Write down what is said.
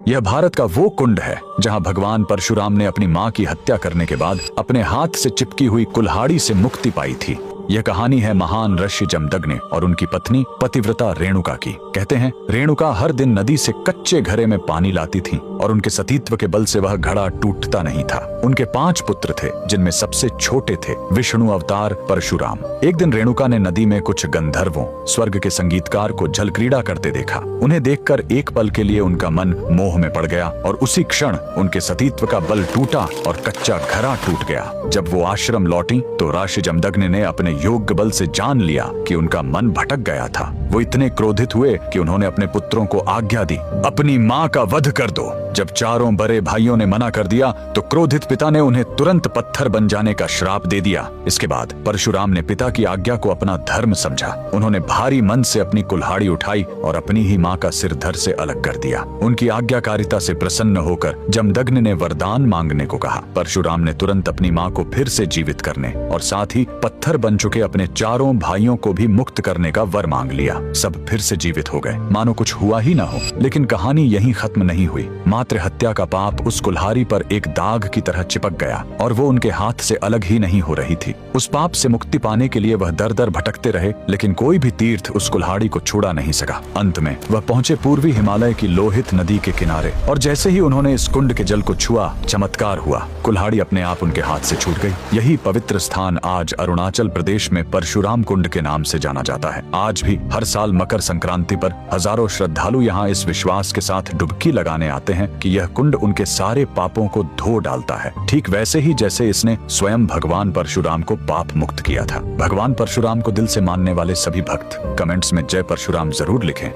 यह भारत का वो कुंड है जहां भगवान परशुराम ने अपनी मां की हत्या करने के बाद अपने हाथ से चिपकी हुई कुल्हाड़ी से मुक्ति पाई थी। यह कहानी है महान ऋषि जमदग्नि और उनकी पत्नी पतिव्रता रेणुका की। कहते हैं रेणुका हर दिन नदी से कच्चे घड़े में पानी लाती थी और उनके सतीत्व के बल से वह घड़ा टूटता नहीं था। उनके 5 पुत्र थे जिनमें सबसे छोटे थे विष्णु अवतार परशुराम। एक दिन रेणुका ने नदी में कुछ गंधर्वों स्वर्ग के संगीतकार को जल क्रीड़ा करते देखा। उन्हें देखकर एक पल के लिए उनका मन मोह में पड़ गया और उसी क्षण उनके सतीत्व का बल टूटा और कच्चा घड़ा टूट गया। जब वो आश्रम लौटी तो ऋषि जमदग्नि ने अपने योग्य बल से जान लिया कि उनका मन भटक गया था। वो इतने क्रोधित हुए कि उन्होंने अपने पुत्रों को आज्ञा दी, अपनी मां का वध कर दो। जब चारों बड़े भाइयों ने मना कर दिया तो क्रोधित पिता ने उन्हें तुरंत पत्थर बन जाने का श्राप दे दिया। इसके बाद परशुराम ने पिता की आज्ञा को अपना धर्म समझा। उन्होंने भारी मन से अपनी कुल्हाड़ी उठाई और अपनी ही मां का सिर धड़ से अलग कर दिया। उनकी आज्ञाकारिता से प्रसन्न होकर जमदग्नि ने वरदान मांगने को कहा। परशुराम ने तुरंत अपनी मां को फिर से जीवित करने और साथ ही पत्थर बन चुके अपने चारों भाइयों को भी मुक्त करने का वर मांग लिया। सब फिर से जीवित हो गए, मानो कुछ हुआ ही ना हो। लेकिन कहानी यहीं खत्म नहीं हुई। मात्र हत्या का पाप उस कुल्हाड़ी पर एक दाग की तरह चिपक गया और वो उनके हाथ से अलग ही नहीं हो रही थी। उस पाप से मुक्ति पाने के लिए वह दर दर भटकते रहे, लेकिन कोई भी तीर्थ उस कुल्हाड़ी को छुड़ा नहीं सका। अंत में वह पहुंचे पूर्वी हिमालय की लोहित नदी के किनारे और जैसे ही उन्होंने इस कुंड के जल को छुआ, चमत्कार हुआ। कुल्हाड़ी अपने आप उनके हाथ से छूट गई। यही पवित्र स्थान आज अरुणाचल प्रदेश में परशुराम कुंड के नाम से जाना जाता है। आज भी हर साल मकर संक्रांति पर हजारों श्रद्धालु यहाँ इस विश्वास के साथ डुबकी लगाने आते हैं कि यह कुंड उनके सारे पापों को धो डालता है, ठीक वैसे ही जैसे इसने स्वयं भगवान परशुराम को पाप मुक्त किया था। भगवान परशुराम को दिल से मानने वाले सभी भक्त कमेंट्स में जय परशुराम जरूर लिखें।